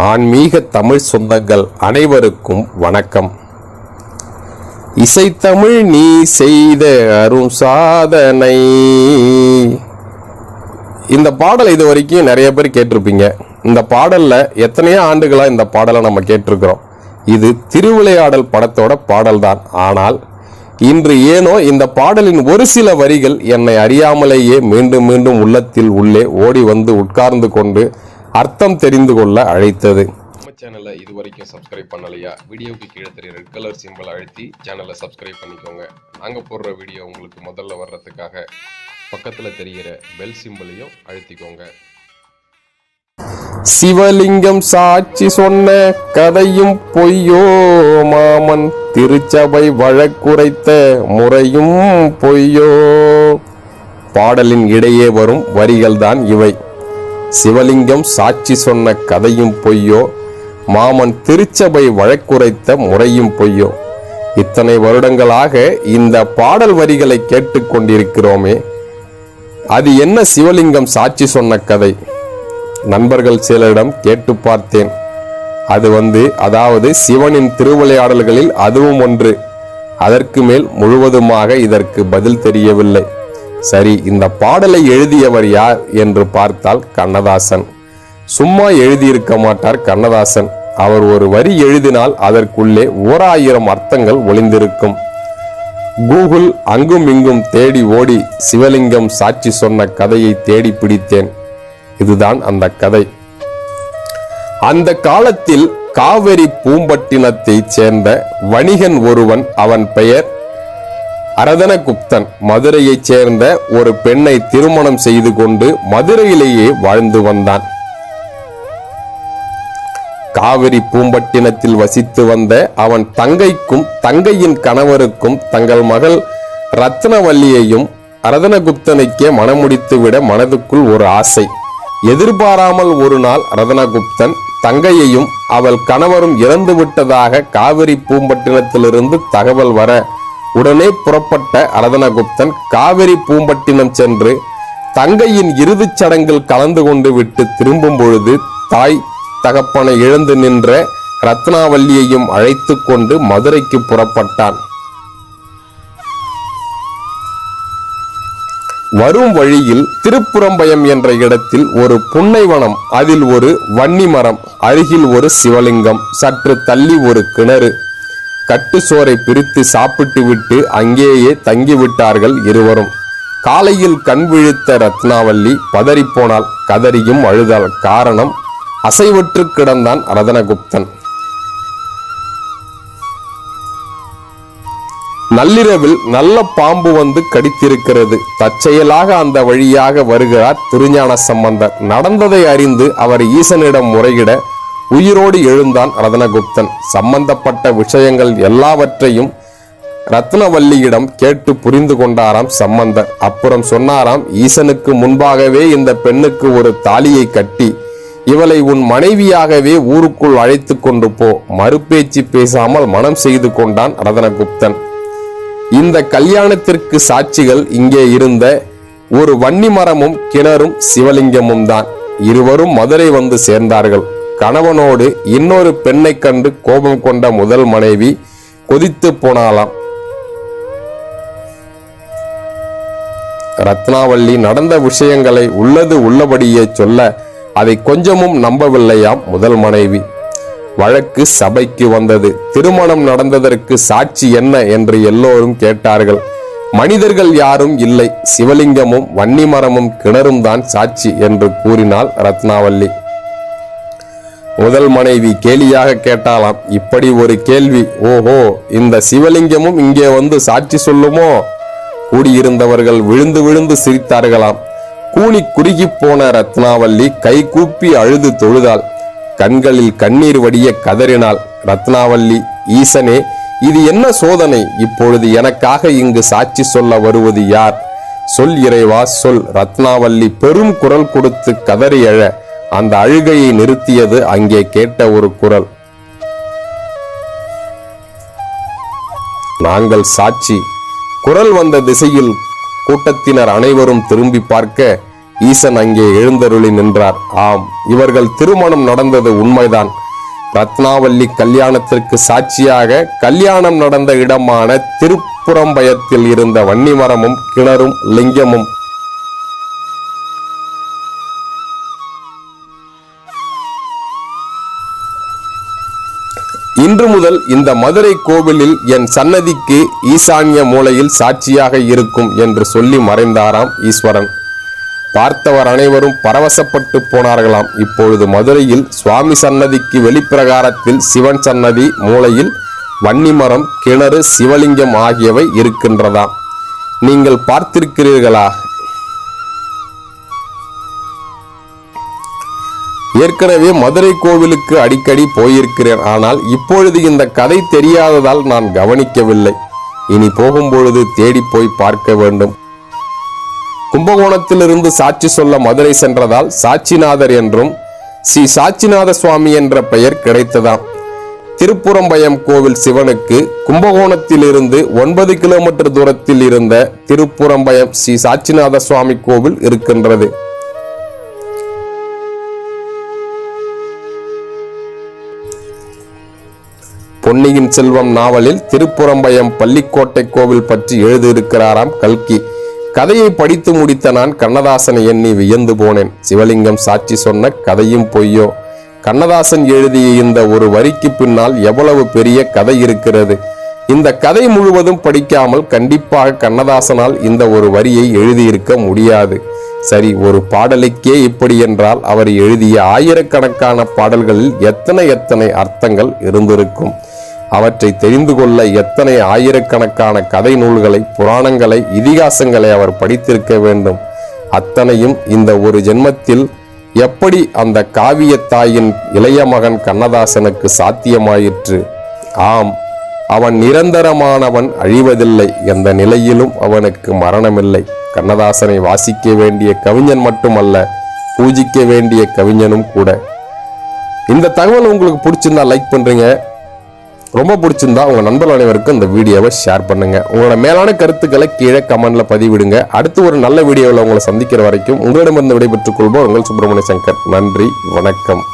ஆன்மீக தமிழ் சொந்தங்கள் அனைவருக்கும் வணக்கம். இசைத்தமிழ் நீ செய்த அரும் சாதனை. இந்த பாடல் இது வரைக்கும் நிறைய பேர் கேட்டிருப்பீங்க. இந்த பாடல்ல எத்தனையோ ஆண்டுகளா இந்த பாடலை நம்ம கேட்டிருக்கிறோம். இது திருவிளையாடல் படத்தோட பாடல் தான். ஆனால் இன்று ஏனோ இந்த பாடலின் ஒரு சில வரிகள் என்னை அறியாமலேயே மீண்டும் மீண்டும் உள்ளத்தில் உள்ளே ஓடி வந்து உட்கார்ந்து கொண்டு அர்த்தம் தெரிந்து கொள்ள அழைத்தது. நம்ம சேனலை இது வரைக்கும் சப்ஸ்கிரைப் பண்ணலையா? வீடியோக்கு கீழே தெரிய ரெட் கலர் சிம்பிள் அழுத்தி சேனலை சப்ஸ்கிரைப் பண்ணிக்கோங்க. நாங்கள் போடுற வீடியோ உங்களுக்கு முதல்ல வர்றதுக்காக பக்கத்தில் தெரிகிற பெல் சிம்பிளையும் அழுத்திக்கோங்க. சிவலிங்கம் சாட்சி சொன்ன கதையும் பொய்யோ, மாமன் திருச்சபை வழக்குரைத்த முறையும் பொய்யோ. பாடலின் இடையே வரும் வரிகள் தான் இவை. சிவலிங்கம் சாட்சி சொன்ன கதையும் பொய்யோ, மாமன் திருச்சபை வழக்குரைத்த முறையும் பொய்யோ. இத்தனை வருடங்களாக இந்த பாடல் வரிகளை கேட்டுக்கொண்டிருக்கிறோமே, அது என்ன சிவலிங்கம் சாட்சி சொன்ன கதை? நண்பர்கள் சிலரிடம் கேட்டு பார்த்தேன். அதாவது சிவனின் திருவிளையாடல்களில் அதுவும் ஒன்று. அதற்கு மேல் முழுவதுமாக இதற்கு பதில் தெரியவில்லை. சரி, இந்த பாடலை எழுதியவர் யார் என்று பார்த்தால் கண்ணதாசன். சும்மா எழுதியிருக்க மாட்டார் கண்ணதாசன். அவர் ஒரு வரி எழுதினால் அதற்குள்ளே 1000 அர்த்தங்கள் ஒளிந்திருக்கும். கூகுள் அங்கும் இங்கும் தேடி ஓடி சிவலிங்கம் சாட்சி சொன்ன கதையை தேடி பிடித்தேன். இதுதான் அந்த கதை. அந்த காலத்தில் காவிரி பூம்பட்டினத்தை சேர்ந்த வணிகன் ஒருவன், அவன் பெயர் அரதனகுப்தன், மதுரையைச் சேர்ந்த ஒரு பெண்ணை திருமணம் செய்து கொண்டு மதுரையிலேயே வாழ்ந்து வந்தான். காவிரி பூம்பட்டினத்தில் வசித்து வந்த அவன் தங்கைக்கும் தங்கையின் கணவருக்கும் தங்கள் மகள் ரத்னவல்லியையும் அரதனகுப்தனுக்கே மணமுடித்துவிட மனதுக்குள் ஒரு ஆசை. எதிர்பாராமல் ஒரு நாள் அரதனகுப்தன் தங்கையையும் அவள் கணவரும் இறந்து விட்டதாக காவிரி பூம்பட்டினத்திலிருந்து தகவல் வர உடனே புறப்பட்ட அரதனகுப்தன் காவிரி பூம்பட்டினம் சென்று தங்கையின் இறுதிச் சடங்கில் கலந்து கொண்டு விட்டு திரும்பும் பொழுது தாய் தகப்பனை இழந்து நின்ற ரத்னாவல்லியையும் அழைத்து கொண்டு மதுரைக்கு புறப்பட்டான். வரும் வழியில் திருப்புறம்பயம் என்ற இடத்தில் ஒரு புன்னைவனம், அதில் ஒரு வன்னி மரம், அருகில் ஒரு சிவலிங்கம், சற்று தள்ளி ஒரு கிணறு. கட்டு சோறை பிரித்து சாப்பிட்டு விட்டு அங்கேயே தங்கிவிட்டார்கள் இருவரும். காலையில் கண் விழித்த ரத்னாவல்லி பதறிப்போனாள். கதறியும் அழுதாள். காரணம், அசைவற்று கிடந்தான் அரதனகுப்தன். நள்ளிரவில் நல்ல பாம்பு வந்து கடித்திருக்கிறது. தற்செயலாக அந்த வழியாக வருகிறார் திருஞான சம்பந்தர். நடந்ததை அறிந்து அவர் ஈசனிடம் முறையிட உயிரோடு எழுந்தான் அரதனகுப்தன். சம்பந்தப்பட்ட விஷயங்கள் எல்லாவற்றையும் ரத்னவல்லியிடம் கேட்டு புரிந்து கொண்டாராம் சம்பந்தர். அப்புறம் சொன்னாராம், ஈசனுக்கு முன்பாகவே இந்த பெண்ணுக்கு ஒரு தாலியை கட்டி இவளை உன் மனைவியாகவே ஊருக்குள் அழைத்து கொண்டு போ. மறுபேச்சு பேசாமல் மனம் செய்து கொண்டான் அரதனகுப்தன். இந்த கல்யாணத்திற்கு சாட்சிகள் இங்கே இருந்த ஒரு வன்னி மரமும் கிணறும் சிவலிங்கமும் தான். இருவரும் மதுரை வந்து சேர்ந்தார்கள். கணவனோடு இன்னொரு பெண்ணை கண்டு கோபம் கொண்ட முதல் மனைவி கொதித்து போனாலாம். ரத்னாவல்லி நடந்த விஷயங்களை உள்ளது உள்ளபடியே சொல்ல அதை கொஞ்சமும் நம்பவில்லையாம் முதல் மனைவி. வழக்கு சபைக்கு வந்தது. திருமணம் நடந்ததற்கு சாட்சி என்ன என்று எல்லோரும் கேட்டார்கள். மனிதர்கள் யாரும் இல்லை, சிவலிங்கமும் வன்னி மரமும் கிணறும் தான் சாட்சி என்று கூறினாள் ரத்னாவல்லி. முதல் மனைவி கேலியாக கேட்டாலாம், இப்படி ஒரு கேள்வி? ஓஹோ, இந்த சிவலிங்கமும் இங்கே வந்து சாட்சி சொல்லுமோ? கூடியிருந்தவர்கள் விழுந்து விழுந்து சிரித்தார்களாம். கூனி குறுகி போன ரத்னாவல்லி கை கூப்பி அழுது தொழுதாள். கண்களில் கண்ணீர் வடிய கதறினாள். ரத்னாவல்லி, ஈசனே, இது என்ன சோதனை? இப்பொழுது எனக்காக இங்கு சாட்சி சொல்ல வருவது யார்? சொல் இறைவா, சொல். ரத்னாவல்லி பெரும் குரல் கொடுத்து கதறி எழ அந்த அழுகையை நிறுத்தியது அங்கே கேட்ட ஒரு குரல். நாங்கள் சாட்சி. குரல் வந்த திசையில் கூட்டத்தினர் அனைவரும் திரும்பி பார்க்க ஈசன் அங்கே எழுந்தருளி நின்றார். ஆம், இவர்கள் திருமணம் நடந்தது உண்மைதான். ரத்னாவல்லி கல்யாணத்திற்கு சாட்சியாக கல்யாணம் நடந்த இடமான திருப்புறம்பயத்தில் இருந்த வன்னிமரமும் கிணறும் லிங்கமும் இன்று முதல் இந்த மதுரை கோவிலில் என் சன்னதிக்கு ஈசான்ய மூலையில் சாட்சியாக இருக்கும் என்று சொல்லி மறைந்தாராம் ஈஸ்வரன். பார்த்தவர் அனைவரும் பரவசப்பட்டு போனார்களாம். இப்பொழுது மதுரையில் சுவாமி சன்னதிக்கு வெளிப்பிரகாரத்தில் சிவன் சன்னதி மூலையில் வன்னிமரம், கிணறு, சிவலிங்கம் ஆகியவை இருக்கின்றதாம். நீங்கள் பார்த்திருக்கிறீர்களா? ஏற்கனவே மதுரை கோவிலுக்கு அடிக்கடி போயிருக்கிறேன். ஆனால் இப்பொழுது இந்த கதை தெரியாததால் நான் கவனிக்கவில்லை. இனி போகும்பொழுது தேடி போய் பார்க்க வேண்டும். கும்பகோணத்திலிருந்து சாட்சி சொல்ல மதுரை சென்றதால் சாட்சிநாதர் என்றும் ஸ்ரீ சாட்சிநாத சுவாமி என்ற பெயர் கிடைத்ததாம். திருப்புறம்பயம் கோவில் சிவனுக்கு கும்பகோணத்திலிருந்து 9 கிலோமீட்டர் தூரத்தில் இருந்த திருப்புறம்பயம் ஸ்ரீ சாட்சிநாத சுவாமி கோவில் இருக்கின்றது. பொன்னியின் செல்வம் நாவலில் திருப்புறம்பயம் பள்ளிக்கோட்டை கோவில் பற்றி எழுதியிருக்கிறாராம் கல்கி. கதையை படித்து முடித்த நான் கண்ணதாசனை எண்ணி வியந்து போனேன். சிவலிங்கம் சாட்சி சொன்ன கதையும் பொய்யோ? கண்ணதாசன் எழுதிய இந்த ஒரு வரிக்கு பின்னால் எவ்வளவு பெரிய கதை இருக்கிறது. இந்த கதை முழுவதும் படிக்காமல் கண்டிப்பாக கண்ணதாசனால் இந்த ஒரு வரியை எழுதியிருக்க முடியாது. சரி, ஒரு பாடலுக்கே இப்படி என்றால் அவர் எழுதிய ஆயிரக்கணக்கான பாடல்களில் எத்தனை அர்த்தங்கள் இருந்திருக்கும். அவற்றை தெரிந்து கொள்ள எத்தனை ஆயிரக்கணக்கான கதை நூல்களை, புராணங்களை, இதிகாசங்களை அவர் படித்திருக்க வேண்டும். அத்தனையும் இந்த ஒரு ஜென்மத்தில் எப்படி அந்த காவியத்தாயின் இளைய மகன் கண்ணதாசனுக்கு சாத்தியமாயிற்று? ஆம், அவன் நிரந்தரமானவன், அழிவதில்லை. எந்த நிலையிலும் அவனுக்கு மரணமில்லை. கண்ணதாசனை வாசிக்க வேண்டிய கவிஞன் மட்டுமல்ல, பூஜிக்க வேண்டிய கவிஞனும் கூட. இந்த தகவல் உங்களுக்கு பிடிச்சிருந்தா லைக் பண்றீங்க. ரொம்ப பிடிச்சிருந்தா உங்க நண்பர்கள் அனைவருக்கும் இந்த வீடியோவை ஷேர் பண்ணுங்க. உங்களோட மேலான கருத்துக்களை கீழே கமெண்ட்ல பதிவிடுங்க. அடுத்து ஒரு நல்ல வீடியோவில் உங்களை சந்திக்கிற வரைக்கும் உங்களிடமிருந்து விடைபெற்றுக் கொள்வோம் உங்கள் சுப்பிரமணிய சங்கர். நன்றி, வணக்கம்.